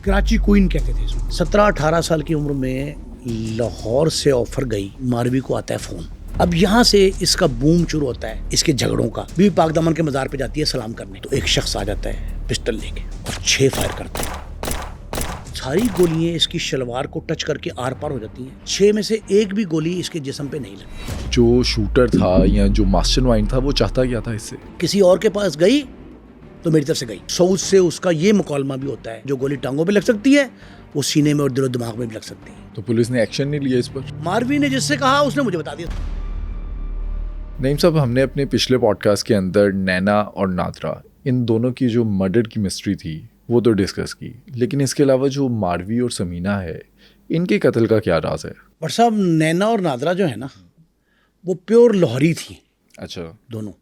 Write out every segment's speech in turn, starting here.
Karachi queen کہتے تھے اس کو. 17-18 سال کی عمر میں لاہور سے آفر گئی, ماروی کو آتا ہے فون. اب یہاں سے اس کا بوم شروع ہوتا ہے, اس کے جھگڑوں کا. بھی پاک دامن کے مزار پہ جاتی ہے سلام کرنے, تو ایک شخص آ جاتا ہے پسٹل لے کے اور 6 فائر کرتا ہے. ساری گولیاں اس کی شلوار کو ٹچ کر کے آر پار ہو جاتی ہیں. 6 میں سے ایک بھی گولی اس کے جسم پہ نہیں لگی. جو شوٹر تھا یا جو ماسٹر مائنڈ تھا وہ چاہتا کیا تھا اس سے؟ کسی اور کے پاس گئی تو میری طرف سے گئی. سعود سے اس کا یہ مکالمہ بھی ہوتا ہے, جو گولی ٹانگوں پہ لگ سکتی ہے وہ سینے میں اور دل و دماغ میں بھی لگ سکتی ہے. تو پولیس نے ایکشن نہیں لیا اس پر؟ ماروی نے جس سے کہا اس نے مجھے بتا دیا. نعیم صاحب, ہم نے اپنے پچھلے پوڈ کاسٹ کے اندر نینا اور نادرا ان دونوں کی جو مرڈر کی مسٹری تھی وہ تو ڈسکس کی, لیکن اس کے علاوہ جو ماروی اور سمینہ ہے ان کے قتل کا کیا راز ہے؟ بٹ صاحب نینا اور نادرا جو ہے نا وہ پیور لاہوری تھیں. اچھا. دونوں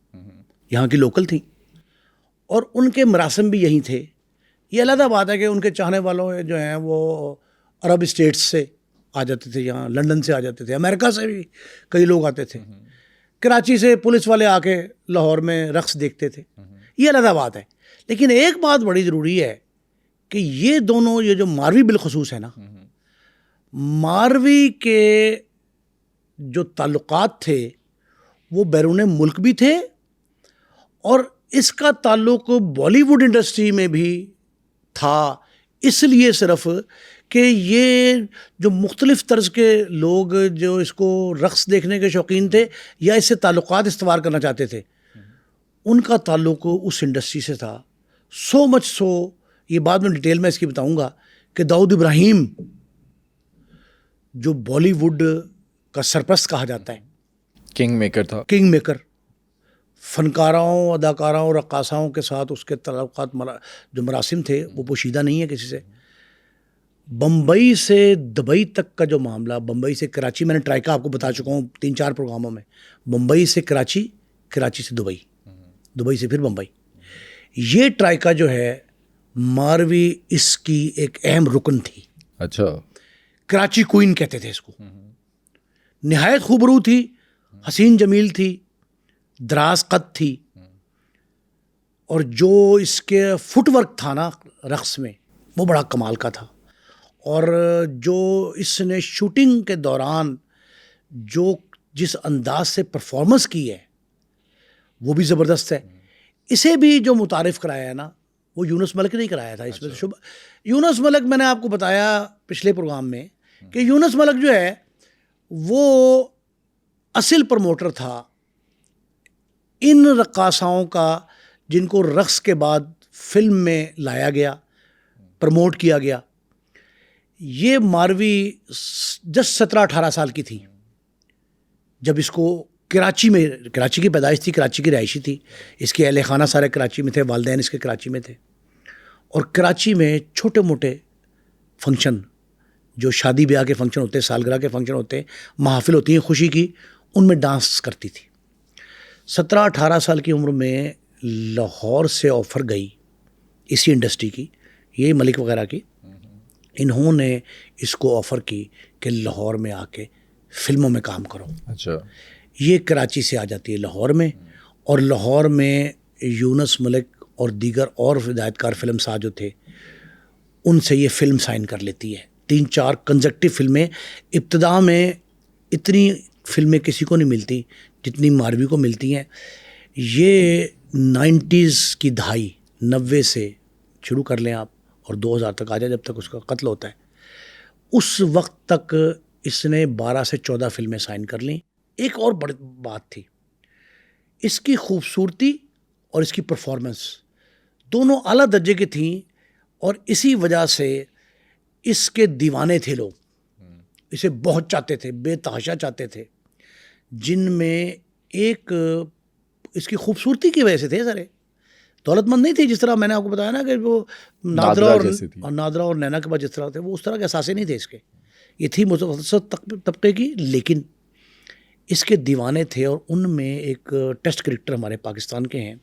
یہاں کی لوکل تھیں اور ان کے مراسم بھی یہیں تھے. یہ علیحدہ بات ہے کہ ان کے چاہنے والوں جو ہیں وہ عرب اسٹیٹس سے آ جاتے تھے, یہاں لنڈن سے آ جاتے تھے, امریکہ سے بھی کئی لوگ آتے تھے, کراچی سے پولیس والے آ کے لاہور میں رقص دیکھتے تھے. یہ علیحدہ بات ہے. لیکن ایک بات بڑی ضروری ہے کہ یہ دونوں, یہ جو ماروی بالخصوص ہے نا, ماروی کے جو تعلقات تھے وہ بیرون ملک بھی تھے اور اس کا تعلق بالی ووڈ انڈسٹری میں بھی تھا. اس لیے صرف کہ یہ جو مختلف طرز کے لوگ جو اس کو رقص دیکھنے کے شوقین تھے یا اس سے تعلقات استوار کرنا چاہتے تھے, ان کا تعلق اس انڈسٹری سے تھا. سو مچ سو, یہ بعد میں ڈیٹیل میں اس کی بتاؤں گا, کہ داؤد ابراہیم جو بالی ووڈ کا سرپرست کہا جاتا ہے, کنگ میکر تھا, کنگ میکر, فنکاراؤں, اداکاراؤں, رقاصاؤں کے ساتھ اس کے تعلقات جو مراسم تھے وہ پوشیدہ نہیں ہے کسی سے. بمبئی سے دبئی تک کا جو معاملہ, بمبئی سے کراچی, میں نے ٹرائیکا آپ کو بتا چکا ہوں 3-4 پروگراموں میں, بمبئی سے کراچی, کراچی سے دبئی, دبئی سے پھر بمبئی, یہ ٹرائیکا جو ہے ماروی اس کی ایک اہم رکن تھی. اچھا. کراچی کوئن کہتے تھے اس کو. نہایت خوبرو تھی, حسین جمیل تھی, دراز قد تھی, اور جو اس کے فٹ ورک تھا نا رقص میں وہ بڑا کمال کا تھا. اور جو اس نے شوٹنگ کے دوران جو جس انداز سے پرفارمنس کی ہے وہ بھی زبردست ہے. اسے بھی جو متعارف کرایا ہے نا وہ یونس ملک نے کرایا تھا. اس میں شبہ, یونس ملک, میں نے آپ کو بتایا پچھلے پروگرام میں کہ یونس ملک جو ہے وہ اصل پروموٹر تھا ان رقاصاؤں کا جن کو رقص کے بعد فلم میں لایا گیا, پروموٹ کیا گیا. یہ ماروی جس 17-18 سال کی تھی جب اس کو کراچی میں, کراچی کی پیدائش تھی, کراچی کی رہائشی تھی, اس کے اہل خانہ سارے کراچی میں تھے, والدین اس کے کراچی میں تھے, اور کراچی میں چھوٹے موٹے فنکشن جو شادی بیاہ کے فنکشن ہوتے ہیں, سالگرہ کے فنکشن ہوتے ہیں, محافل ہوتی ہیں خوشی کی, ان میں ڈانس کرتی تھی. 17-18 سال کی عمر میں لاہور سے آفر گئی اسی انڈسٹری کی, یہی ملک وغیرہ کی, انہوں نے اس کو آفر کی کہ لاہور میں آ کے فلموں میں کام کرو. اچھا. یہ کراچی سے آ جاتی ہے لاہور میں, اور لاہور میں یونس ملک اور دیگر اور ہدایت کار فلم ساز جو تھے ان سے یہ فلم سائن کر لیتی ہے. 3-4 کنزیکٹیو فلمیں. ابتدا میں اتنی فلمیں کسی کو نہیں ملتی جتنی ماروی کو ملتی ہیں. یہ 90s کی دہائی, 90 سے شروع کر لیں آپ اور 2000 تک آ جائے جب تک اس کا قتل ہوتا ہے, اس وقت تک اس نے 12 سے 14 فلمیں سائن کر لیں. ایک اور بڑی بات تھی, اس کی خوبصورتی اور اس کی پرفارمنس دونوں اعلیٰ درجے کی تھیں, اور اسی وجہ سے اس کے دیوانے تھے لوگ, اسے بہت چاہتے تھے, بے تحاشا چاہتے تھے, جن میں ایک اس کی خوبصورتی کی وجہ سے تھے سارے. دولت مند نہیں تھی, جس طرح میں نے آپ کو بتایا نا کہ وہ نادرا اور نینا کے بعد جس طرح تھے وہ اس طرح کے اثاثے نہیں تھے اس کے. یہ تھی متوسط طبقے کی, لیکن اس کے دیوانے تھے. اور ان میں ایک ٹیسٹ کرکٹر ہمارے پاکستان کے ہیں,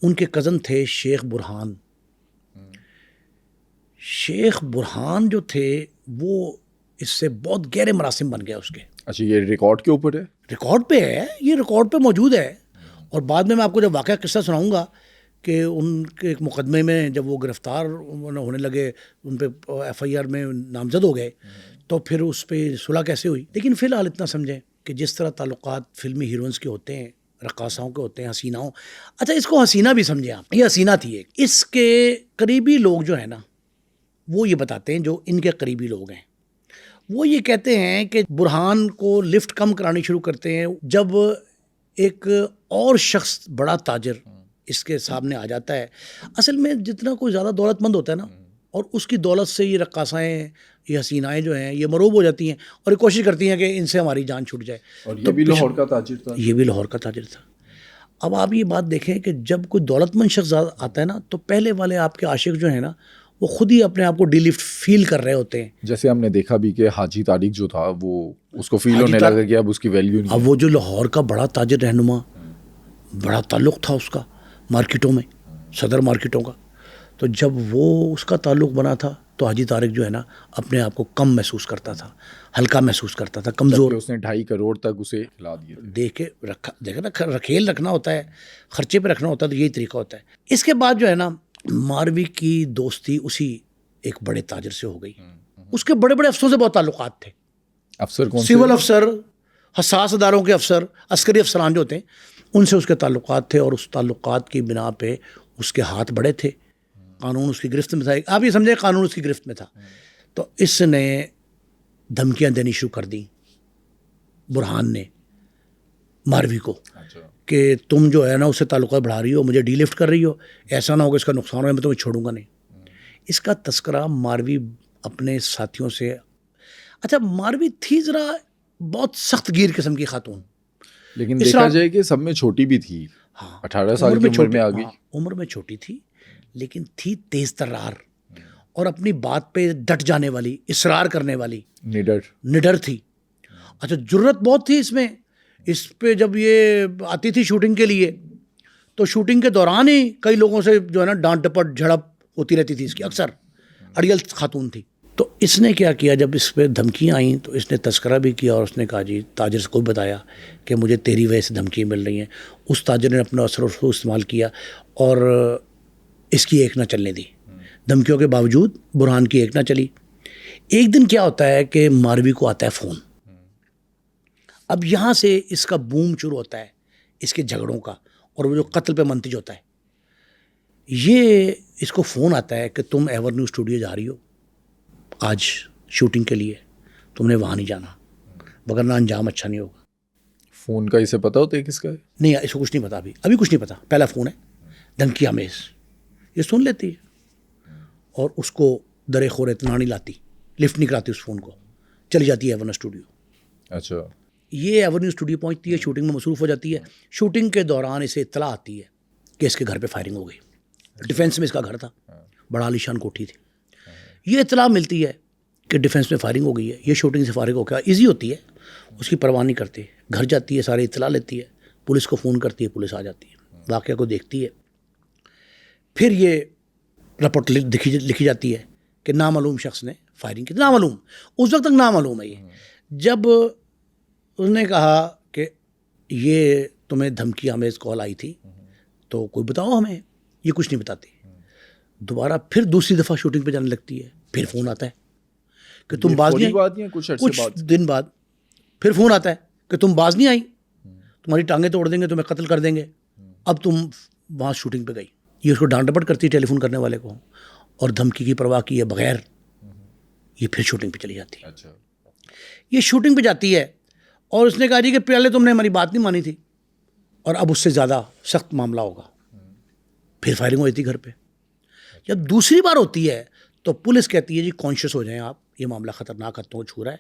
ان کے کزن تھے شیخ برہان. شیخ برہان جو تھے وہ اس سے بہت گہرے مراسم بن گیا اس کے. اچھا, یہ ریکارڈ کے اوپر ہے؟ ریکارڈ پہ ہے, یہ ریکارڈ پہ موجود ہے. اور بعد میں آپ کو جب واقعہ قصہ سناؤں گا کہ ان کے ایک مقدمے میں جب وہ گرفتار ہونے لگے, ان پہ FIR میں نامزد ہو گئے, تو پھر اس پہ صلح کیسے ہوئی. لیکن فی الحال اتنا سمجھیں کہ جس طرح تعلقات فلمی ہیروئنس کے ہوتے ہیں, رقاصاؤں کے ہوتے ہیں, حسیناؤں, اچھا اس کو حسینہ بھی سمجھیں آپ, یہ حسینہ تھی ایک. اس کے قریبی لوگ جو ہیں نا وہ یہ بتاتے ہیں, جو ان کے قریبی لوگ ہیں وہ یہ کہتے ہیں کہ برہان کو لفٹ کم کرانی شروع کرتے ہیں جب ایک اور شخص بڑا تاجر اس کے سامنے آ جاتا ہے. اصل میں جتنا کوئی زیادہ دولت مند ہوتا ہے نا, اور اس کی دولت سے یہ رقاصائیں, یہ حسینائیں جو ہیں یہ مروب ہو جاتی ہیں اور یہ کوشش کرتی ہیں کہ ان سے ہماری جان چھوٹ جائے. اور یہ بھی لاہور کا تاجر تھا. یہ بھی لاہور کا تاجر تھا. اب آپ یہ بات دیکھیں کہ جب کوئی دولت مند شخص آتا ہے نا, تو پہلے والے آپ کے عاشق جو ہیں نا وہ خود ہی اپنے آپ کو ڈی لفٹ فیل کر رہے ہوتے ہیں. جیسے ہم نے دیکھا بھی کہ حاجی طارق جو تھا وہ اس کو فیل ہونے لگا کہ اب اس کی ویلیو نہیں. اب وہ جو لاہور کا بڑا تاجر رہنما, بڑا تعلق تھا اس کا مارکیٹوں میں, صدر مارکیٹوں کا, تو جب وہ اس کا تعلق بنا تھا تو حاجی طارق جو ہے نا اپنے آپ کو کم محسوس کرتا تھا, ہلکا محسوس کرتا تھا, کمزور. اس نے 2.5 کروڑ تک اسے کھلا دیے. دیکھ کے دیکھا نا, رکھیل رکھنا ہوتا ہے, خرچے پہ رکھنا ہوتا ہے, تو یہی طریقہ ہوتا ہے. اس کے بعد جو ہے نا ماروی کی دوستی اسی ایک بڑے تاجر سے ہو گئی. اس کے بڑے بڑے افسروں سے بہت تعلقات تھے. افسر کون؟ سول افسر, حساس اداروں کے افسر, عسکری افسران جو ہوتے ہیں ان سے اس کے تعلقات تھے, اور اس تعلقات کی بنا پہ اس کے ہاتھ بڑے تھے. قانون اس کی گرفت میں تھا. آپ یہ سمجھیں قانون اس کی گرفت میں تھا. تو اس نے دھمکیاں دینی شروع کر دیں برہان نے ماروی کو کہ تم جو ہے نا اس سے تعلقات بڑھا رہی ہو, مجھے ڈی لفٹ کر رہی ہو, ایسا نہ ہوگا اس کا نقصان ہو, میں تمہیں چھوڑوں گا نہیں. اس کا تذکرہ ماروی اپنے ساتھیوں سے, اچھا ماروی تھی ذرا بہت سخت گیر قسم کی خاتون, لیکن دیکھا جائے کہ سب میں چھوٹی بھی تھی. 18 سال کی عمر میں آ گئی. عمر میں چھوٹی تھی لیکن تھی تیز ترار اور اپنی بات پہ ڈٹ جانے والی, اصرار کرنے والی, نڈر تھی. اچھا جرت بہت تھی اس میں. اس پہ جب یہ آتی تھی شوٹنگ کے لیے تو شوٹنگ کے دوران ہی کئی لوگوں سے جو ہے نا ڈانٹ ڈپٹ جھڑپ ہوتی رہتی تھی اس کی, اکثر اڑیل خاتون تھی. تو اس نے کیا کیا, جب اس پہ دھمکیاں آئیں تو اس نے تذکرہ بھی کیا اور اس نے کہا جی تاجر سے کو بتایا کہ مجھے تیری وجہ سے دھمکیاں مل رہی ہیں. اس تاجر نے اپنا اثر و رسوخ استعمال کیا اور اس کی ایک نہ چلنے دی. دھمکیوں کے باوجود برہان کی ایک نہ چلی. ایک دن کیا ہوتا ہے کہ ماروی کو آتا ہے فون. اب یہاں سے اس کا بوم شروع ہوتا ہے اس کے جھگڑوں کا, اور وہ جو قتل پہ منتج ہوتا ہے. یہ اس کو فون آتا ہے کہ تم ایورنیو اسٹوڈیو جا رہی ہو آج شوٹنگ کے لیے, تم نے وہاں نہیں جانا وگرنہ انجام اچھا نہیں ہوگا. فون کا اسے پتا ہوتا ہے کس کا ہے؟ نہیں, اس کو کچھ نہیں پتا, ابھی کچھ نہیں پتا. پہلا فون ہے, دھمکی آمیز. یہ سن لیتی ہے اور اس کو درے خور اطلاع نہیں لاتی, لفٹ نہیں کراتی اس فون کو, چلی جاتی ہے ایورنیو اسٹوڈیو. اچھا. یہ ایورنیو اسٹوڈیو پہنچتی ہے, شوٹنگ میں مصروف ہو جاتی ہے. شوٹنگ کے دوران اسے اطلاع آتی ہے کہ اس کے گھر پہ فائرنگ ہو گئی. ڈیفینس میں اس کا گھر تھا, بڑا عالیشان کوٹھی تھی. یہ اطلاع ملتی ہے کہ ڈیفینس میں فائرنگ ہو گئی ہے. یہ شوٹنگ سے فارغ ہو کے ایزی ہوتی ہے, اس کی پرواہ نہیں کرتی, گھر جاتی ہے, ساری اطلاع لیتی ہے, پولیس کو فون کرتی ہے, پولیس آ جاتی ہے, واقعہ کو دیکھتی ہے. پھر یہ رپورٹ لکھی جاتی ہے کہ نامعلوم شخص نے فائرنگ کی. نامعلوم, اس وقت تک نامعلوم ہے. یہ جب اس نے کہا کہ یہ تمہیں دھمکی آمیز کال آئی تھی تو کوئی بتاؤ ہمیں, یہ کچھ نہیں بتاتی. دوبارہ پھر دوسری دفعہ شوٹنگ پہ جانے لگتی ہے, پھر فون آتا ہے کہ تم باز نہیں آئی. کچھ دن بعد پھر فون آتا ہے کہ تم باز نہیں آئی, تمہاری ٹانگیں توڑ دیں گے, تمہیں قتل کر دیں گے, اب تم وہاں شوٹنگ پہ گئی. یہ اس کو ڈانٹ ڈپٹ کرتی ہے ٹیلی فون کرنے والے کو, اور دھمکی کی پرواہ کیے بغیر یہ پھر شوٹنگ پہ چلی جاتی ہے. یہ شوٹنگ پہ جاتی ہے اور اس نے کہا جی کہ پہلے تم نے ہماری بات نہیں مانی تھی اور اب اس سے زیادہ سخت معاملہ ہوگا. پھر فائرنگ ہوئی تھی گھر پہ. جب دوسری بار ہوتی ہے تو پولیس کہتی ہے جی کانشیس ہو جائیں آپ, یہ معاملہ خطرناک حد تک چھو رہا ہے,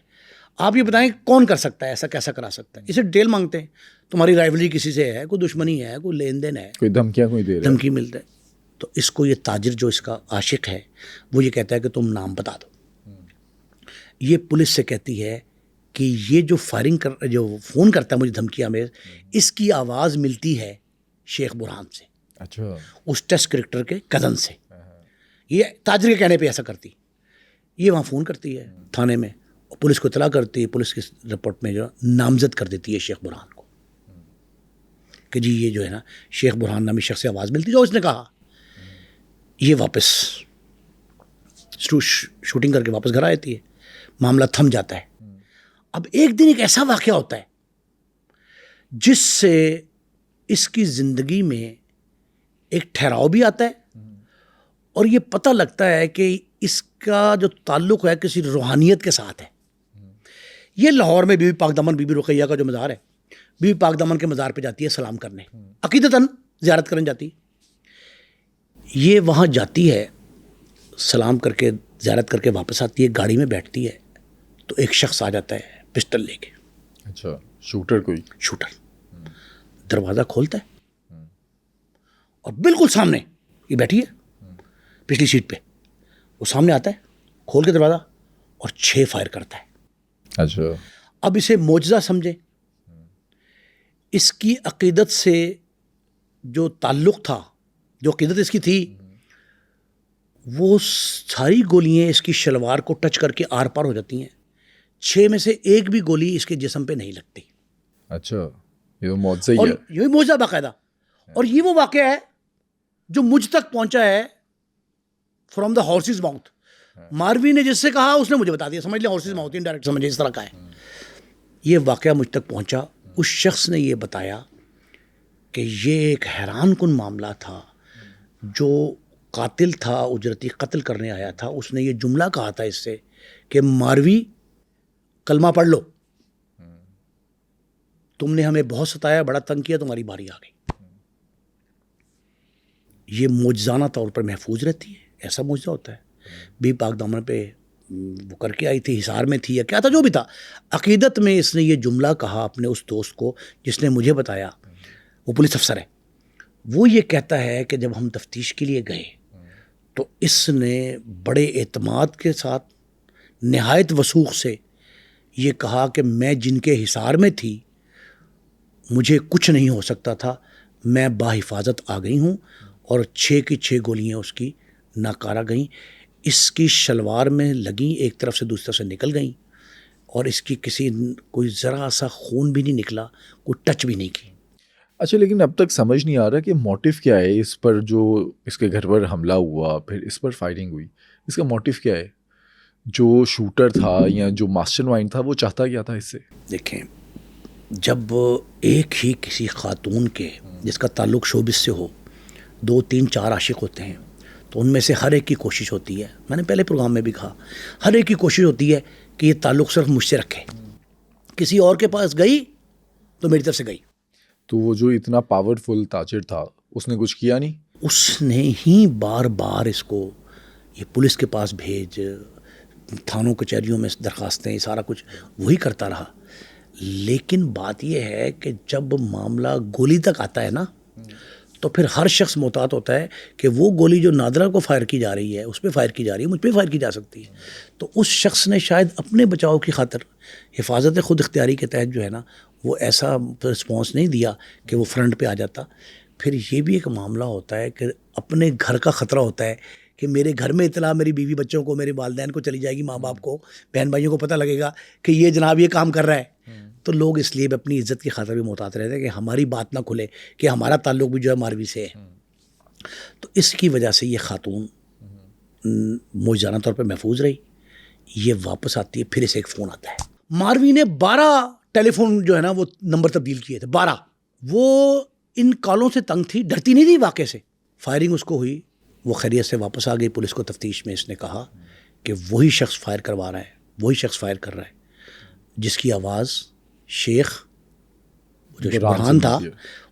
آپ یہ بتائیں کون کر سکتا ہے ایسا, کیسا کرا سکتا ہے. اسے ڈیٹیل مانگتے ہیں, تمہاری رائیولری کسی سے ہے, کوئی دشمنی ہے, کوئی لین دین ہے, کوئی دھمکیاں کوئی دے رہا ہے, دھمکی ملتا ہے. تو اس کو یہ تاجر جو اس کا عاشق ہے وہ یہ کہتا ہے کہ تم نام بتا دو. یہ پولیس سے کہتی ہے کہ یہ جو جو فون کرتا ہے مجھے دھمکی آمیز, اس کی آواز ملتی ہے شیخ برہان سے, اچھا, اس ٹیسٹ کرکٹر کے کزن سے. یہ تاجر کے کہنے پہ ایسا کرتی. یہ وہاں فون کرتی ہے تھانے میں, اور پولیس کو اطلاع کرتی ہے. پولیس کی رپورٹ میں جو نامزد کر دیتی ہے شیخ برہان کو کہ جی یہ جو ہے نا شیخ برہان نامی شخص سے آواز ملتی جو اس نے کہا یہ واپس شوٹنگ کر کے واپس گھر آتی ہے, معاملہ تھم جاتا ہے. اب ایک دن ایک ایسا واقعہ ہوتا ہے جس سے اس کی زندگی میں ایک ٹھہراؤ بھی آتا ہے اور یہ پتہ لگتا ہے کہ اس کا جو تعلق ہے کسی روحانیت کے ساتھ ہے. یہ لاہور میں بی بی پاک دامن بی بی رقیہ کا جو مزار ہے, بی بی پاک دامن کے مزار پہ جاتی ہے سلام کرنے, عقیدتاً زیارت کرنے جاتی. یہ وہاں جاتی ہے, سلام کر کے زیارت کر کے واپس آتی ہے, گاڑی میں بیٹھتی ہے تو ایک شخص آ جاتا ہے پسٹل لے کے. اچھا, شوٹر کوئی؟ شوٹر دروازہ کھولتا ہے اور بالکل سامنے یہ بیٹھی ہے پچھلی سیٹ پہ, وہ سامنے آتا ہے, کھول کے دروازہ اور 6 فائر کرتا ہے. اچھا. اب اسے معجزہ سمجھے, اس کی عقیدت سے جو تعلق تھا, جو عقیدت اس کی تھی, وہ ساری گولیاں اس کی شلوار کو ٹچ کر کے آر پار ہو جاتی ہیں. 6 میں سے ایک بھی گولی اس کے جسم پہ نہیں لگتی. اچھا, یہ تو معجزہ ہی اور ہے. یہ معجزہ باقاعدہ. اور یہ وہ واقعہ ہے جو مجھ تک پہنچا ہے from the horses mouth. Marvi نے جس سے کہا اس نے مجھے بتا دیا, سمجھ لیں ہارسز ماؤتھ انڈائریکٹ سمجھے اس طرح کا ہے. یہ واقعہ مجھ تک پہنچا, اس شخص نے یہ بتایا کہ یہ ایک حیران کن معاملہ تھا. جو قاتل تھا, اجرتی قتل کرنے آیا تھا, اس نے یہ جملہ کہا تھا اس سے کہ ماروی کلمہ پڑھ لو, تم نے ہمیں بہت ستایا, بڑا تنگ کیا, تمہاری باری آ گئی. یہ معجزانہ طور پر محفوظ رہتی ہے. ایسا معجزہ ہوتا ہے. بی پاک دامن پہ وہ کر کے آئی تھی, حصار میں تھی یا کیا تھا, جو بھی تھا, عقیدت میں اس نے یہ جملہ کہا اپنے اس دوست کو جس نے مجھے بتایا, وہ پولیس افسر ہے. وہ یہ کہتا ہے کہ جب ہم تفتیش کے لیے گئے تو اس نے بڑے اعتماد کے ساتھ نہایت وثوق سے یہ کہا کہ میں جن کے حصار میں تھی مجھے کچھ نہیں ہو سکتا تھا, میں باحفاظت آ گئی ہوں, اور 6 کی 6 گولیاں اس کی ناکارہ گئیں. اس کی شلوار میں لگیں, ایک طرف سے دوسری طرف سے نکل گئیں, اور اس کی کوئی ذرا سا خون بھی نہیں نکلا, کوئی ٹچ بھی نہیں کی. اچھا, لیکن اب تک سمجھ نہیں آ رہا کہ موٹیو کیا ہے اس پر, جو اس کے گھر پر حملہ ہوا, پھر اس پر فائرنگ ہوئی, اس کا موٹیو کیا ہے؟ جو شوٹر تھا یا جو ماسٹر مائنڈ تھا وہ چاہتا کیا تھا اس سے؟ دیکھیں, جب ایک ہی کسی خاتون کے جس کا تعلق شوبز سے ہو 2 3 4 عاشق ہوتے ہیں تو ان میں سے ہر ایک کی کوشش ہوتی ہے, میں نے پہلے پروگرام میں بھی کہا, ہر ایک کی کوشش ہوتی ہے کہ یہ تعلق صرف مجھ سے رکھے. کسی اور کے پاس گئی تو میری طرف سے گئی. تو وہ جو اتنا پاورفل تاجر تھا اس نے کچھ کیا نہیں؟ اس نے ہی بار بار اس کو یہ پولیس کے پاس بھیج, تھانوں کچہریوں میں درخواستیں, سارا کچھ وہی کرتا رہا. لیکن بات یہ ہے کہ جب معاملہ گولی تک آتا ہے نا, تو پھر ہر شخص محتاط ہوتا ہے کہ وہ گولی جو نادرہ کو فائر کی جا رہی ہے, اس پہ فائر کی جا رہی ہے, مجھ پہ فائر کی جا سکتی ہے. تو اس شخص نے شاید اپنے بچاؤ کی خاطر حفاظت خود اختیاری کے تحت جو ہے نا وہ ایسا رسپانس نہیں دیا کہ وہ فرنٹ پہ آ جاتا. پھر یہ بھی ایک معاملہ ہوتا ہے کہ اپنے گھر کا خطرہ ہوتا ہے کہ میرے گھر میں اطلاع میری بیوی بچوں کو, میرے والدین کو چلی جائے گی, ماں باپ کو, بہن بھائیوں کو پتہ لگے گا کہ یہ جناب یہ کام کر رہا ہے. تو لوگ اس لیے بھی اپنی عزت کی خاطر بھی محتاط رہتے ہیں کہ ہماری بات نہ کھلے کہ ہمارا تعلق بھی جو ہے ماروی سے ہے. تو اس کی وجہ سے یہ خاتون معجزانہ طور پہ محفوظ رہی. یہ واپس آتی ہے, پھر اسے ایک فون آتا ہے. ماروی نے 12 ٹیلی فون جو ہے نا وہ نمبر تبدیل کیے تھے, 12. وہ ان کالوں سے تنگ تھی, ڈرتی نہیں تھی واقعے سے. فائرنگ اس کو ہوئی, وہ خیریت سے واپس آ گئی. پولیس کو تفتیش میں اس نے کہا کہ وہی شخص فائر کروا رہا ہے, وہی شخص فائر کر رہا ہے جس کی آواز شیخ جو برہان تھا,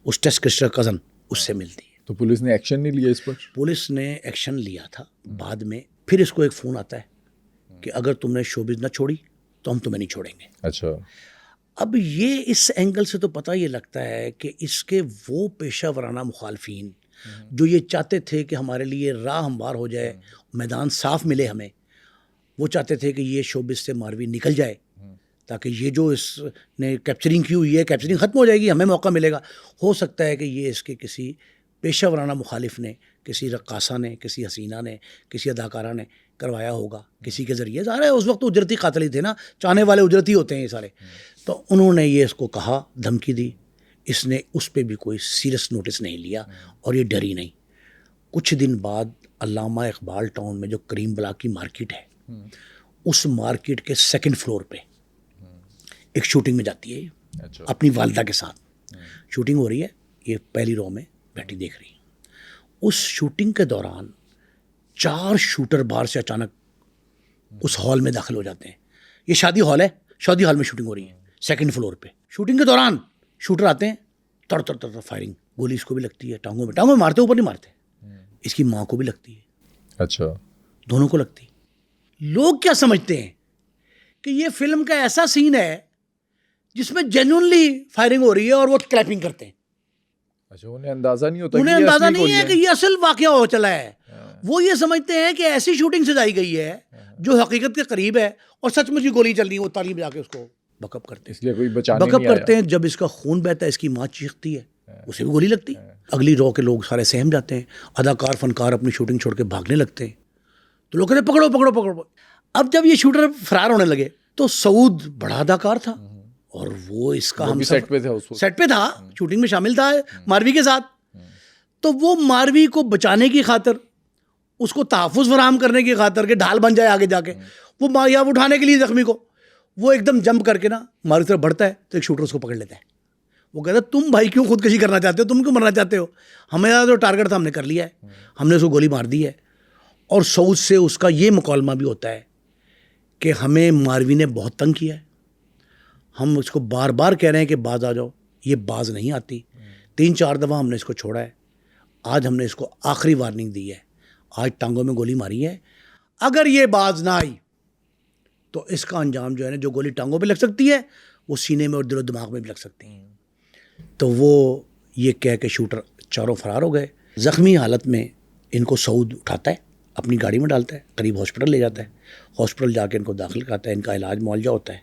اس ٹیسٹ کرسٹر کزن, اس سے ملتی ہے. تو پولیس نے ایکشن نہیں لیا اس پر؟ پولیس نے ایکشن لیا تھا بعد میں. پھر اس کو ایک فون آتا ہے کہ اگر تم نے شوبز نہ چھوڑی تو ہم تمہیں نہیں چھوڑیں گے. اچھا. اب یہ اس اینگل سے تو پتہ یہ لگتا ہے کہ اس کے وہ پیشہ ورانہ مخالفین جو یہ چاہتے تھے کہ ہمارے لیے راہ ہموار ہو جائے, میدان صاف ملے ہمیں, وہ چاہتے تھے کہ یہ شوبز سے ماروی نکل جائے تاکہ یہ جو اس نے کیپچرنگ کی ہوئی ہے کیپچرنگ ختم ہو جائے گی, ہمیں موقع ملے گا. ہو سکتا ہے کہ یہ اس کے کسی پیشہ ورانہ مخالف نے, کسی رقاصہ نے, کسی حسینہ نے, کسی اداکارہ نے کروایا ہوگا کسی کے ذریعے. ظاہر ہے اس وقت اجرتی قاتل ہی تھے نا, چاہنے والے اجرتی ہوتے ہیں یہ سارے. تو انہوں نے یہ اس کو کہا, دھمکی دی. اس نے اس پہ بھی کوئی سیریس نوٹس نہیں لیا اور یہ ڈری نہیں. کچھ دن بعد علامہ اقبال ٹاؤن میں جو کریم بلاک کی مارکیٹ ہے اس مارکیٹ کے 2nd فلور پہ ایک شوٹنگ میں جاتی ہے یہ اچھا اپنی والدہ کے ساتھ. شوٹنگ ہو رہی ہے, یہ پہلی رو میں بیٹھی دیکھ رہی ہے. اس شوٹنگ کے دوران 4 شوٹر باہر سے اچانک اس ہال میں داخل ہو جاتے ہیں. یہ شادی ہال ہے, شادی ہال میں شوٹنگ ہو رہی ہے 2nd فلور پہ. شوٹنگ کے دوران شوٹر آتے ہیں, تڑ تڑ تڑ فائرنگ, گولی اس کو بھی لگتی ہے ٹانگوں میں مارتے, اوپر نہیں مارتے, اس کی ماں کو بھی لگتی ہے, اچھا دونوں کو لگتی. لوگ کیا سمجھتے ہیں کہ یہ فلم کا ایسا سین ہے جس میں جینوئنلی فائرنگ ہو رہی ہے اور وہ کلیپنگ کرتے ہیں. اچھا انہیں اندازہ نہیں ہوتا, انہیں اندازہ نہیں ہے کہ یہ اصل واقعہ ہو چلا ہے. وہ یہ سمجھتے ہیں کہ ایسی شوٹنگ سجائی گئی ہے جو حقیقت کے قریب ہے اور سچ مچ گولی چل رہی ہے. وہ تعلیم جا کے اس کو بک اپ کرتے ہیں, اس لیے کوئی بچانے بک اپ نہیں آیا. کرتے ہیں. جب اس کا خون بہتا ہے, اس کی ماں چیختی ہے, اسے بھی گولی لگتی. اگلی رو کے لوگ سارے سہم جاتے ہیں, اداکار فنکار اپنی شوٹنگ چھوڑ کے بھاگنے لگتے ہیں. تو لوگ کہتے ہیں پکڑو پکڑو پکڑو. اب جب یہ شوٹر فرار ہونے لگے تو سعود بڑا اداکار تھا اور وہ اس کا ہم سیٹ پہ تھا, اس سیٹ پہ تھا, شوٹنگ میں شامل تھا ماروی کے ساتھ. تو وہ ماروی کو بچانے کی خاطر, اس کو تحفظ فراہم کرنے کی خاطر کہ ڈھال بن جائے آگے جا کے, وہ یا اٹھانے کے لیے زخمی کو, وہ ایک دم جمپ کر کے نا ماروی طرف بڑھتا ہے تو ایک شوٹر اس کو پکڑ لیتا ہے. وہ کہتا ہے تم بھائی کیوں خودکشی کرنا چاہتے ہو, تم کیوں مرنا چاہتے ہو, ہمیں جو ٹارگٹ تھا ہم نے کر لیا ہے, ہم نے اس کو گولی مار دی ہے. اور سعود سے اس کا یہ مکالمہ بھی ہوتا ہے کہ ہمیں ماروی نے بہت تنگ کیا ہے, ہم اس کو بار بار کہہ رہے ہیں کہ باز آ جاؤ, یہ باز نہیں آتی. 3-4 دفعہ ہم نے اس کو چھوڑا ہے, آج ہم نے اس کو آخری وارننگ دی ہے, آج ٹانگوں میں گولی ماری ہے, اگر یہ باز نہ آئی تو اس کا انجام جو ہے نا, جو گولی ٹانگوں پہ لگ سکتی ہے وہ سینے میں اور دل و دماغ میں بھی لگ سکتی ہے. تو وہ یہ کہہ کے شوٹر چاروں فرار ہو گئے. زخمی حالت میں ان کو سعود اٹھاتا ہے, اپنی گاڑی میں ڈالتا ہے, قریب ہاسپٹل لے جاتا ہے. ہاسپٹل جا کے ان کو داخل کراتا ہے, ان کا علاج معالجہ ہوتا ہے.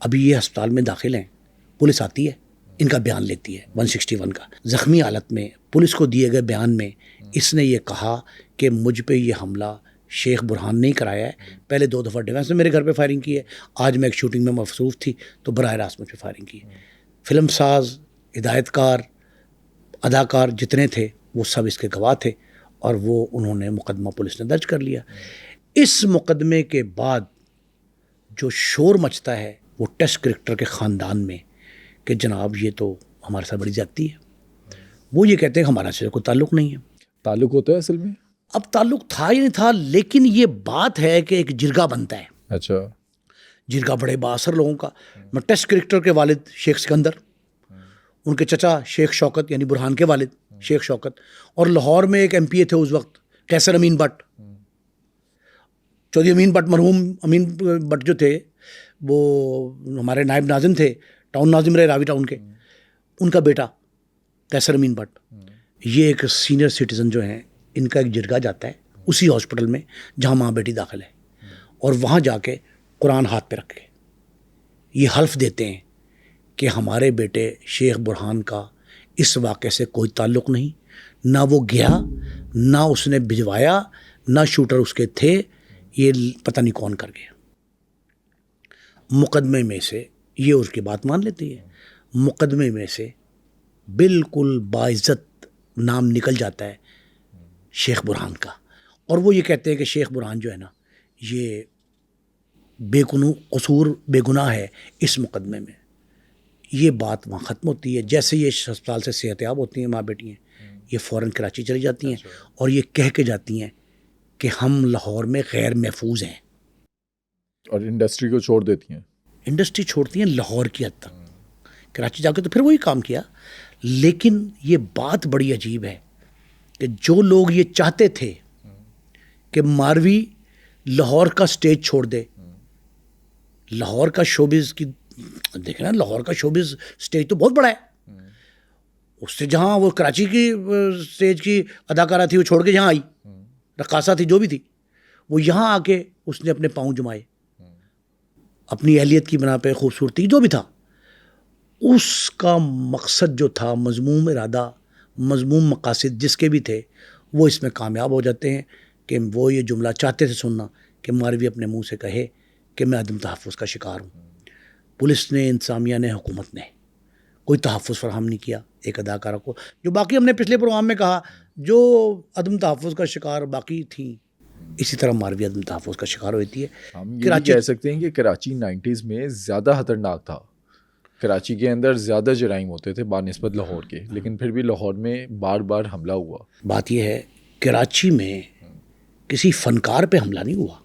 ابھی یہ ہسپتال میں داخل ہیں, پولیس آتی ہے, ان کا بیان لیتی ہے 161 کا. زخمی حالت میں پولیس کو دیے گئے بیان میں اس نے یہ کہا کہ مجھ پہ یہ حملہ شیخ برہان نے ہی کرایا ہے, پہلے 2 دفعہ ڈیفینس نے میرے گھر پہ فائرنگ کی ہے, آج میں ایک شوٹنگ میں مصروف تھی تو براہ راست مجھ پہ فائرنگ کی. فلم ساز, ہدایت کار, اداکار جتنے تھے وہ سب اس کے گواہ تھے اور وہ انہوں نے مقدمہ پولیس نے درج کر لیا. اس مقدمے کے بعد جو شور مچتا ہے وہ ٹیسٹ کرکٹر کے خاندان میں کہ جناب یہ تو ہمارے ساتھ بڑی زیادتی ہے. وہ یہ کہتے ہیں کہ ہمارا سے کوئی تعلق نہیں ہے. تعلق ہوتا ہے اصل میں, اب تعلق تھا یا نہیں تھا, لیکن یہ بات ہے کہ ایک جرگہ بنتا ہے. اچھا جرگہ بڑے بااثر لوگوں کا. میں ٹیسٹ کرکٹر کے والد شیخ سکندر, ان کے چچا شیخ شوکت یعنی برہان کے والد شیخ شوکت, اور لاہور میں ایک ایم پی اے تھے اس وقت قیصر امین بٹ, چودھری امین بٹ, مرحوم امین بٹ جو تھے وہ ہمارے نائب ناظم تھے, ٹاؤن ناظم رہے راوی ٹاؤن کے, ان کا بیٹا قیصر امین بٹ. یہ ایک سینئر سٹیزن جو ہیں ان کا ایک جرگہ جاتا ہے اسی ہاسپٹل میں جہاں ماں بیٹی داخل ہے, اور وہاں جا کے قرآن ہاتھ پہ رکھ کے یہ حلف دیتے ہیں کہ ہمارے بیٹے شیخ برہان کا اس واقعے سے کوئی تعلق نہیں, نہ وہ گیا, نہ اس نے بھجوایا, نہ شوٹر اس کے تھے, یہ پتہ نہیں کون کر گیا. مقدمے میں سے یہ اس کی بات مان لیتی ہے, مقدمے میں سے بالکل باعزت نام نکل جاتا ہے شیخ برہان کا, اور وہ یہ کہتے ہیں کہ شیخ برہان جو ہے نا یہ بے گناہ ہے اس مقدمے میں. یہ بات وہاں ختم ہوتی ہے. جیسے یہ ہسپتال سے صحت یاب ہوتی ہیں ماں بیٹی ہیں, یہ فوراً کراچی چلی جاتی ہیں اور یہ کہہ کے جاتی ہیں کہ ہم لاہور میں غیر محفوظ ہیں, اور انڈسٹری کو چھوڑ دیتی ہیں. انڈسٹری چھوڑتی ہیں لاہور کی حد تک. کراچی جا کے تو پھر وہی کام کیا, لیکن یہ بات بڑی عجیب ہے کہ جو لوگ یہ چاہتے تھے کہ ماروی لاہور کا سٹیج چھوڑ دے, لاہور کا شوبز کی دیکھیں نا, لاہور کا شوبز سٹیج تو بہت بڑا ہے, اس سے جہاں وہ کراچی کی سٹیج کی اداکارہ تھی وہ چھوڑ کے یہاں آئی, رقاصہ تھی جو بھی تھی, وہ یہاں آ کے اس نے اپنے پاؤں جمائے اپنی اہلیت کی بنا پہ, خوبصورتی جو بھی تھا, اس کا مقصد جو تھا, مضموم ارادہ, مضموم مقاصد جس کے بھی تھے, وہ اس میں کامیاب ہو جاتے ہیں کہ وہ یہ جملہ چاہتے تھے سننا کہ ماروی اپنے منہ سے کہے کہ میں عدم تحفظ کا شکار ہوں. پولیس نے, انتظامیہ نے, حکومت نے کوئی تحفظ فراہم نہیں کیا ایک اداکارہ کو. جو باقی ہم نے پچھلے پروگرام میں کہا جو عدم تحفظ کا شکار باقی تھیں اسی طرح ماروی عدم تحفظ کا شکار ہوتی ہے. ہم یہ بھی کہہ سکتے ہیں کہ کراچی 90s میں زیادہ خطرناک تھا. کراچی کے اندر زیادہ جرائم ہوتے تھے بنسبت لاہور کے, لیکن پھر بھی لاہور میں بار بار حملہ ہوا. بات یہ ہے کراچی میں کسی فنکار پہ حملہ نہیں ہوا,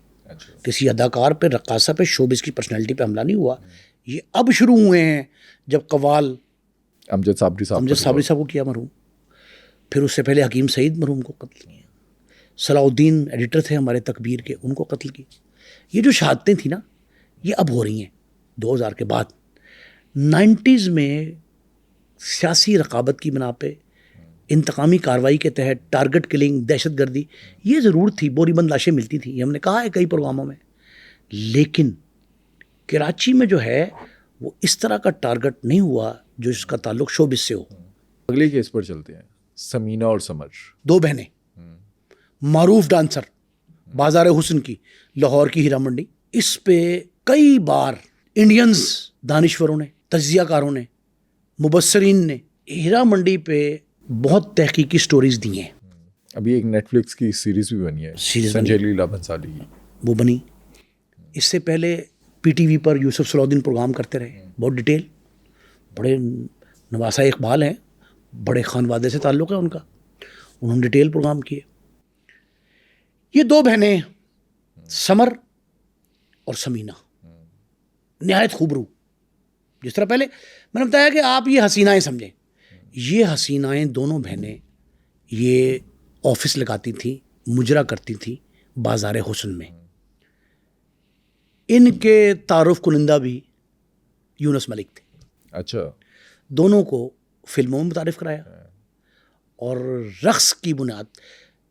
کسی اداکار پہ, رقاصہ پہ, شوبز کی پرسنالٹی پہ حملہ نہیں ہوا. یہ اب شروع ہوئے ہیں جب قوال امجد صابری صاحب کو کیا مرحوم, پھر اس سے پہلے حکیم سعید مرحوم کو قتل کیا, صلاح الدین ایڈیٹر تھے ہمارے تکبیر کے, ان کو قتل کیا. یہ جو شہادتیں تھیں نا یہ اب ہو رہی ہیں 2000 کے بعد. 90s میں سیاسی رقابت کی بنا پہ انتقامی کارروائی کے تحت ٹارگٹ کلنگ, دہشت گردی یہ ضرور تھی, بوری بند لاشیں ملتی تھیں, یہ ہم نے کہا ہے کئی پروگراموں میں. لیکن کراچی میں جو ہے وہ اس طرح کا ٹارگٹ نہیں ہوا جو اس کا تعلق شوبز سے ہو. اگلے کیس پر چلتے ہیں, سمینہ اور سمر, 2 بہنیں, معروف ڈانسر, بازار حسن کی, لاہور کی ہیرا منڈی. اس پہ کئی بار انڈینز دانشوروں نے, تجزیہ کاروں نے, مبصرین نے ہیرا منڈی پہ بہت تحقیقی سٹوریز دی ہیں. ابھی ایک نیٹ فلکس کی سیریز بھی بنی ہے, سنجے لیلا بنسالی کی, وہ بنی. اس سے پہلے پی ٹی وی پر یوسف صلاح الدین پروگرام کرتے رہے, بہت ڈیٹیل. بڑے نواسہ اقبال ہیں, بڑے خانوادے سے تعلق ہے ان کا, انہوں نے ڈیٹیل پروگرام کیے. یہ 2 بہنیں سمر اور سمینہ نہایت خوبرو, جس طرح پہلے میں نے بتایا کہ آپ یہ حسینائیں سمجھیں, یہ حسینائیں دونوں بہنیں یہ آفس لگاتی تھیں, مجرا کرتی تھیں بازار حسن میں. ان کے تعارف کنندہ بھی یونس ملک تھے. اچھا, دونوں کو فلموں میں متعارف کرایا, اور رقص کی بنیاد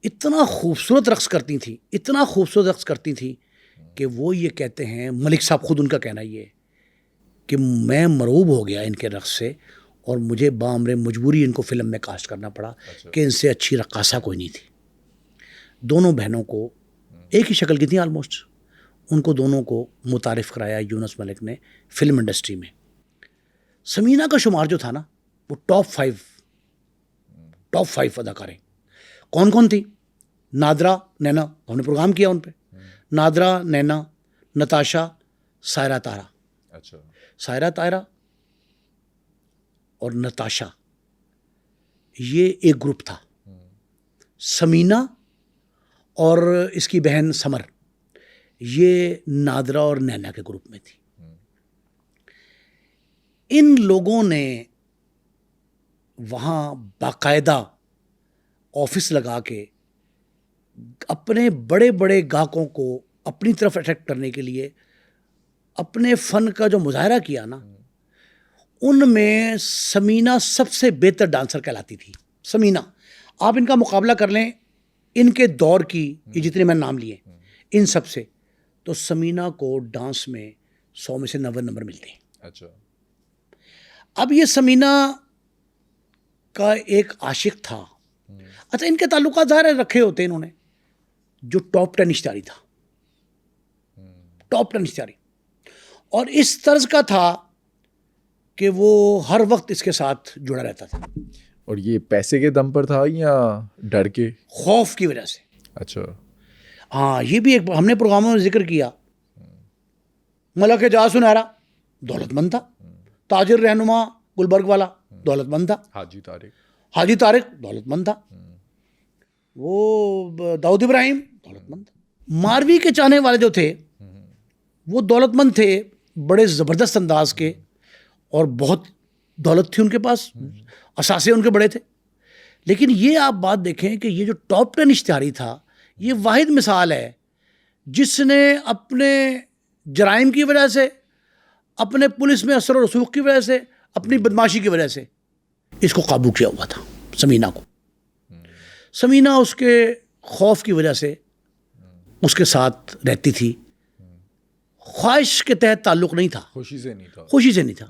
اتنا خوبصورت رقص کرتی تھیں, اتنا خوبصورت رقص کرتی تھیں کہ وہ یہ کہتے ہیں, ملک صاحب خود ان کا کہنا یہ ہے کہ میں مرعوب ہو گیا ان کے رقص سے, اور مجھے بامر مجبوری ان کو فلم میں کاسٹ کرنا پڑا کہ ان سے اچھی رقاصہ کوئی نہیں تھی. دونوں بہنوں کو ایک ہی شکل کی تھیں آلموسٹ, ان کو دونوں کو متعارف کرایا یونس ملک نے فلم انڈسٹری میں. سمینہ کا شمار جو تھا نا وہ ٹاپ 5 اداکاریں کون کون تھی؟ نادرا, نینا, ہم نے پروگرام کیا ان پہ. نادرا, نینا, نتاشا, سائرہ طاہرہ. اچھا, سائرہ طاہرہ اور نتاشا یہ ایک گروپ تھا. سمینہ اور اس کی بہن سمر یہ نادرا اور نینا کے گروپ میں تھی. ان لوگوں نے وہاں باقاعدہ آفس لگا کے اپنے بڑے بڑے گاہکوں کو اپنی طرف اٹریکٹ کرنے کے لیے اپنے فن کا جو مظاہرہ کیا نا, ان میں سمینہ سب سے بہتر ڈانسر کہلاتی تھی. سمینہ, آپ ان کا مقابلہ کر لیں ان کے دور کی, یہ جتنے میں نام لیے ان سب سے, تو سمینہ کو ڈانس میں 100 میں سے 90 نمبر ملتے ہیں. اچھا, اب یہ سمینہ کا ایک عاشق تھا. اچھا, ان کے تعلقات ظاہر رکھے ہوتے انہوں نے, جو ٹاپ 10 اشتہاری تھا, ٹاپ 10 اشتہاری, اور اس طرز کا تھا کہ وہ ہر وقت اس کے ساتھ جڑا رہتا تھا. اور یہ پیسے کے دم پر تھا یا ڈر کے؟ خوف کی وجہ سے. اچھا, ہاں, یہ بھی ایک ہم نے پروگراموں میں ذکر کیا. ملک جہاں سنہرا دولت مند تھا, تاجر رہنما گلبرگ والا دولت مند تھا, حاجی طارق دولت مند تھا, وہ داؤد ابراہیم دولت مند تھا. ماروی کے چاہنے والے جو تھے وہ دولت مند تھے, بڑے زبردست انداز کے, اور بہت دولت تھی ان کے پاس, اثاثے ان کے بڑے تھے. لیکن یہ آپ بات دیکھیں کہ یہ جو ٹاپ 10 اشتہاری تھا یہ واحد مثال ہے جس نے اپنے جرائم کی وجہ سے, اپنے پولیس میں اثر و رسوخ کی وجہ سے, اپنی بدماشی کی وجہ سے اس کو قابو کیا ہوا تھا. سمینہ کو, سمینہ اس کے خوف کی وجہ سے اس کے ساتھ رہتی تھی, خواہش کے تحت تعلق نہیں تھا, خوشی سے نہیں تھا.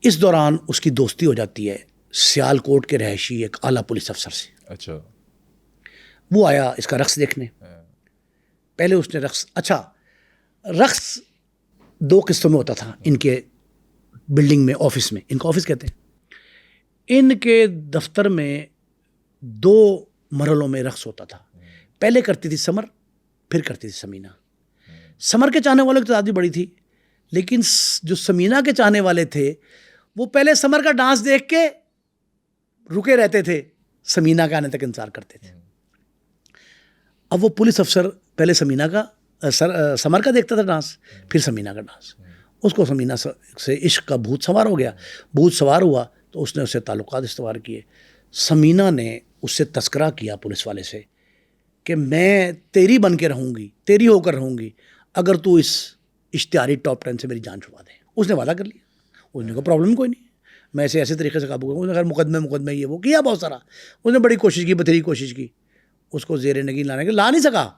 اس دوران اس کی دوستی ہو جاتی ہے سیال کوٹ کے رہائشی ایک اعلیٰ پولیس افسر سے. اچھا, وہ آیا اس کا رقص دیکھنے. پہلے اس نے رقص 2 قسطوں میں ہوتا تھا ان کے بلڈنگ میں, آفس میں, ان کو آفس کہتے ہیں. ان کے دفتر میں دو مرحلوں میں رقص ہوتا تھا. پہلے کرتی تھی سمر, پھر کرتی تھی سمینہ. سمر کے چاہنے والوں کی تعداد بھی بڑی تھی, لیکن جو سمینہ کے چاہنے والے تھے وہ پہلے سمر کا ڈانس دیکھ کے رکے رہتے تھے, سمینہ کے آنے تک انتظار کرتے تھے. اب وہ پولیس افسر پہلے سمینہ کا سمر کا دیکھتا تھا ڈانس, پھر سمینہ کا ڈانس. اس کو سمینہ سے عشق کا بھوت سوار ہو گیا. بھوت سوار ہوا تو اس نے اسے تعلقات استوار کیے. سمینہ نے اس سے تذکرہ کیا پولیس والے سے کہ میں تیری بن کے رہوں گی, تیری ہو کر رہوں گی, اگر تو اس اشتہاری ٹاپ 10 سے میری جان چھڑوا دے. اس نے وعدہ کر لیا. اس نے کہا پرابلم کوئی نہیں, میں ایسے طریقے سے قابو کروں. اس نے خیر مقدمے یہ وہ کیا بہت سارا. اس نے بڑی کوشش کی, بتھیری کوشش کی اس کو زیر نگین لانے کی, لا نہیں سکا.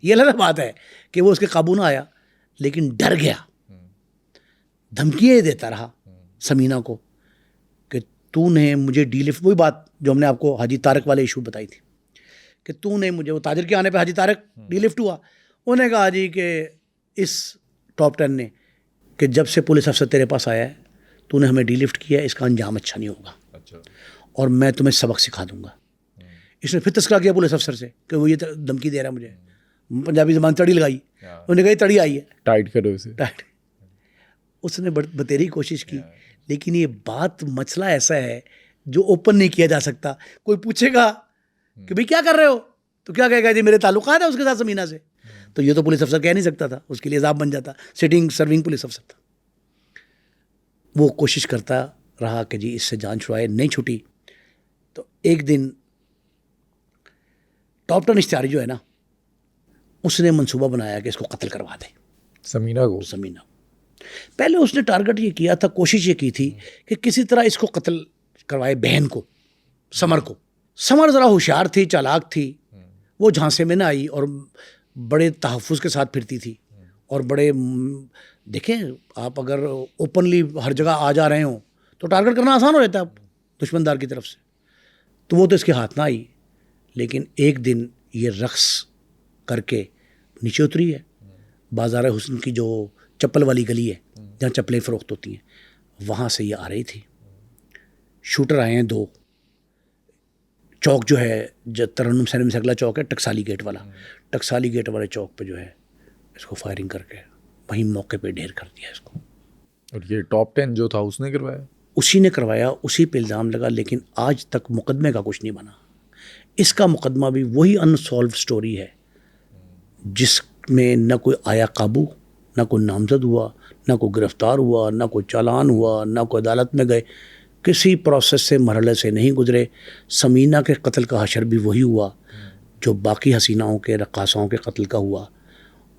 یہ الگ بات ہے کہ وہ اس کے قابو نہ آیا, لیکن ڈر گیا, دھمکیاں دیتا رہا سمینہ کو کہ تو نے مجھے ڈی لفٹ, وہی بات جو ہم نے آپ کو حاجی طارق والے ایشو بتائی تھی کہ تو نے مجھے, وہ تاجر کے آنے پہ حاجی طارق ڈی لفٹ ہوا, انہوں نے کہا جی کہ اس ٹاپ 10 نے کہ جب سے پولیس افسر تیرے پاس آیا ہے تو نے ہمیں ڈی لفٹ کیا ہے, اس کا انجام اچھا نہیں ہوگا اور میں تمہیں سبق سکھا دوں گا. اس نے پھر تذکرہ کیا پولیس افسر سے کہ وہ یہ دھمکی دے رہا ہے مجھے, پنجابی زبان تڑی لگائی. انہوں نے کہا یہ تڑی آئی ہے, ٹائٹ کرو اسے. ٹائٹ. اس نے بتیری کوشش کی, لیکن یہ بات مسئلہ ایسا ہے جو اوپن نہیں کیا جا سکتا. کوئی پوچھے گا کہ بھئی کیا کر رہے ہو تو کیا کہے گا جی میرے تعلقات ہیں اس کے ساتھ سمینہ سے. تو یہ تو پولیس افسر کہہ نہیں سکتا تھا, اس کے لیے عذاب بن جاتا. سٹنگ سرونگ پولیس افسر تھا. وہ کوشش کرتا رہا کہ جی اس سے جان چھڑائے, نہیں چھٹی. تو ایک دن ٹاپ 10 اشتہاری جو ہے نا, اس نے منصوبہ بنایا کہ اس کو قتل کروا دے سمینہ کو. سمینہ پہلے اس نے ٹارگٹ یہ کیا تھا, کوشش یہ کی تھی کہ کسی طرح اس کو قتل کروائے, بہن کو, سمر کو. سمر ذرا ہوشیار تھی, چالاک تھی, وہ جھانسے میں نہ آئی اور بڑے تحفظ کے ساتھ پھرتی تھی. اور بڑے دیکھیں آپ اگر اوپنلی ہر جگہ آ جا رہے ہوں تو ٹارگٹ کرنا آسان ہو جاتا ہے دشمن دار کی طرف سے. تو وہ تو اس کے ہاتھ نہ آئی. لیکن ایک دن یہ رقص کر کے نیچے اتری ہے. بازار حسن کی جو چپل والی گلی ہے جہاں چپلیں فروخت ہوتی ہیں, وہاں سے یہ آ رہی تھی. شوٹر آئے ہیں 2. چوک جو ہے ترنم سینما سے اگلا چوک ہے ٹکسالی گیٹ والا, ٹکسالی گیٹ والے چوک پہ جو ہے اس کو فائرنگ کر کے وہیں موقع پہ ڈھیر کر دیا اس کو. اور یہ ٹاپ 10 جو تھا اس نے کروایا, اسی نے کروایا, اسی پہ الزام لگا. لیکن آج تک مقدمے کا کچھ نہیں بنا. اس کا مقدمہ بھی وہی انسالوڈ سٹوری ہے جس میں نہ کوئی آیا قابو, نہ کوئی نامزد ہوا, نہ کوئی گرفتار ہوا, نہ کوئی چالان ہوا, نہ کوئی عدالت میں گئے. کسی پروسیس سے مرحلے سے نہیں گزرے. سمینہ کے قتل کا حشر بھی وہی ہوا جو باقی حسیناؤں کے, رقاصاؤں کے قتل کا ہوا.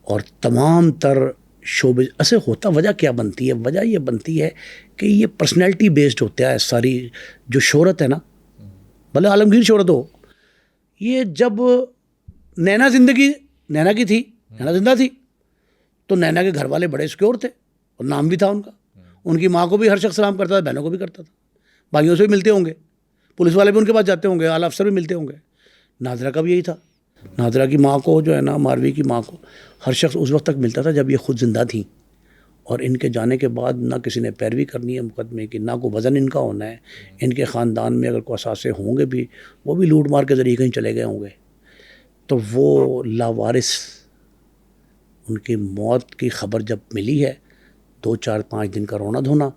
اور تمام تر شعبے ایسے ہوتا. وجہ کیا بنتی ہے؟ وجہ یہ بنتی ہے کہ یہ پرسنالٹی بیسڈ ہوتا ہے. ساری جو شہرت ہے نا, بھلے عالمگیر شہرت ہو, یہ جب نینا نینا کی تھی, نینا زندہ تھی, تو نینا کے گھر والے بڑے سکیور تھے اور نام بھی تھا ان کا. ان کی ماں کو بھی ہر شخص سلام کرتا تھا, بہنوں کو بھی کرتا تھا, بھائیوں سے بھی ملتے ہوں گے, پولیس والے بھی ان کے پاس جاتے ہوں گے, اعلیٰ افسر بھی ملتے ہوں گے. ناظرہ کا بھی یہی تھا. ناظرہ کی ماں کو جو ہے نا, ماروی کی ماں کو ہر شخص اس وقت تک ملتا تھا جب یہ خود زندہ تھیں. اور ان کے جانے کے بعد نہ کسی نے پیروی کرنی ہے مقدمے کی, نہ کوئی وزن ان کا ہونا ہے. ان کے خاندان میں اگر کوئی اثاثے ہوں گے بھی, وہ بھی لوٹ مار کے ذریعے کہیں چلے گئے ہوں گے. تو وہ لاوارث, ان کی موت کی خبر جب ملی ہے, 2 4 5 دن کا رونا دھونا,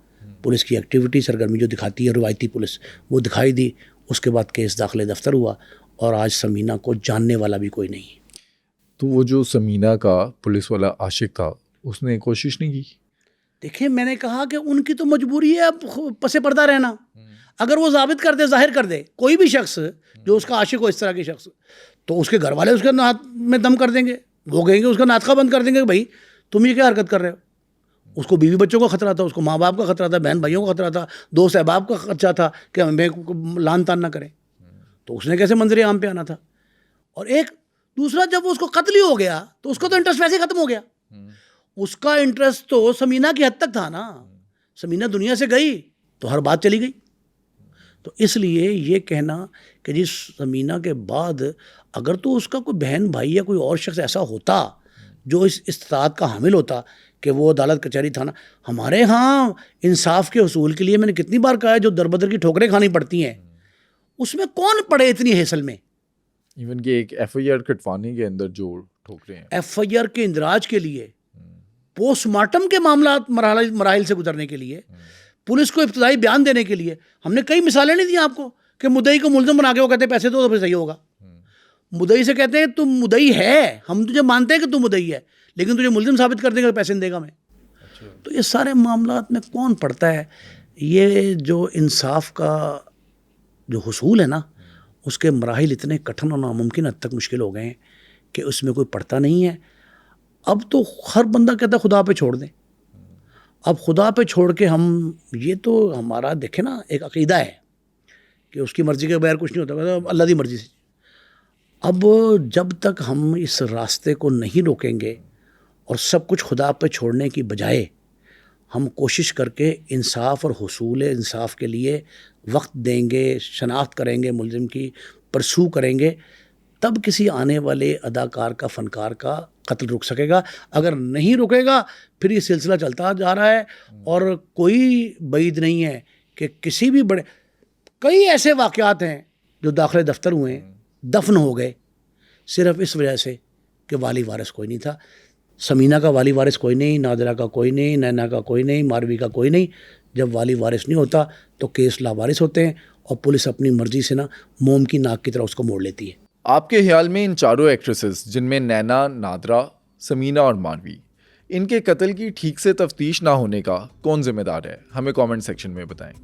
پولیس کی ایکٹیویٹی سرگرمی جو دکھاتی ہے روایتی پولیس, وہ دکھائی دی. اس کے بعد کیس داخل دفتر ہوا اور آج سمینہ کو جاننے والا بھی کوئی نہیں. تو وہ جو سمینہ کا پولیس والا عاشق تھا, اس نے کوشش نہیں کی؟ دیکھیں میں نے کہا کہ ان کی تو مجبوری ہے اب پس پردہ رہنا. اگر وہ ثابت کر دے, ظاہر کر دے کوئی بھی شخص جو اس کا عاشق ہو, اس طرح کے شخص, تو اس کے گھر والے اس کے نعت میں دم کر دیں گے. وہ کہیں گے, اس کا ناطقہ بند کر دیں گے کہ بھائی تم یہ کیا حرکت کر رہے ہو. اس کو بیوی بچوں کا خطرہ تھا, اس کو ماں باپ کا خطرہ تھا, بہن بھائیوں کا خطرہ تھا, دوست احباب کا خدشہ تھا کہ ہمیں لان تان نہ کریں. تو اس نے کیسے منظر عام پہ آنا تھا. اور ایک دوسرا, جب اس کو قتل ہی ہو گیا تو اس کا تو انٹرسٹ ویسے ختم ہو گیا. اس کا انٹرسٹ تو سمینہ کی حد تک تھا نا. سمینہ دنیا سے گئی تو ہر بات چلی گئی. تو اس لیے یہ کہنا کہ جی سمینہ کے بعد اگر تو اس کا کوئی بہن بھائی یا کوئی اور شخص ایسا ہوتا جو اس استطاعت کا حامل ہوتا کہ وہ عدالت کچہری تھا نا. ہمارے ہاں انصاف کے حصول کے لیے میں نے کتنی بار کہا ہے, جو در بدر کی ٹھوکریں کھانی پڑتی ہیں اس میں کون پڑے اتنی ہیسل میں؟ ایون کہ ایک ایف آئی آر کٹوانے کے اندر جو ٹھوک رہے ہیں، ایف آئی آر کے اندراج کے لیے، پوسٹ مارٹم کے معاملات مراحل سے گزرنے کے لیے، پولیس کو ابتدائی بیان دینے کے لیے ہم نے کئی مثالیں نہیں دی آپ کو کہ مدعی کو ملزم بنا کے وہ کہتے ہیں پیسے دو تو پھر صحیح ہوگا. مدعی سے کہتے ہیں تم مدعی ہے، ہم تجھے مانتے ہیں کہ تم مدعی ہے، لیکن تجھے ملزم ثابت کر دیں گے پیسے نہیں دے گا میں. تو یہ سارے معاملات میں کون پڑتا ہے؟ یہ جو انصاف کا جو حصول ہے نا، اس کے مراحل اتنے کٹھن اور ناممکن حد تک مشکل ہو گئے ہیں کہ اس میں کوئی پڑتا نہیں ہے. اب تو ہر بندہ کہتا ہے خدا پہ چھوڑ دیں. اب خدا پہ چھوڑ کے ہم، یہ تو ہمارا دیکھیں نا ایک عقیدہ ہے کہ اس کی مرضی کے بغیر کچھ نہیں ہوتا، اللہ دی مرضی سے. اب جب تک ہم اس راستے کو نہیں روکیں گے اور سب کچھ خدا پہ چھوڑنے کی بجائے ہم کوشش کر کے انصاف اور حصول انصاف کے لیے وقت دیں گے، شناخت کریں گے ملزم کی، پرسو کریں گے، تب کسی آنے والے اداکار کا، فنکار کا قتل رک سکے گا. اگر نہیں رکے گا پھر یہ سلسلہ چلتا جا رہا ہے. اور کوئی بعید نہیں ہے کہ کسی بھی بڑے، کئی ایسے واقعات ہیں جو داخلے دفتر ہوئے ہیں، دفن ہو گئے صرف اس وجہ سے کہ والی وارث کوئی نہیں تھا. سمینہ کا والی وارث کوئی نہیں، نادرہ کا کوئی نہیں، نینا کا کوئی نہیں، ماروی کا کوئی نہیں. جب والی وارث نہیں ہوتا تو کیس لاوارث ہوتے ہیں اور پولیس اپنی مرضی سے نا موم کی ناک کی طرح اس کو موڑ لیتی ہے. آپ کے خیال میں ان چاروں ایکٹریسز جن میں نینا، نادرہ، سمینہ اور ماروی، ان کے قتل کی ٹھیک سے تفتیش نہ ہونے کا کون ذمہ دار ہے؟ ہمیں کامنٹ سیکشن میں بتائیں.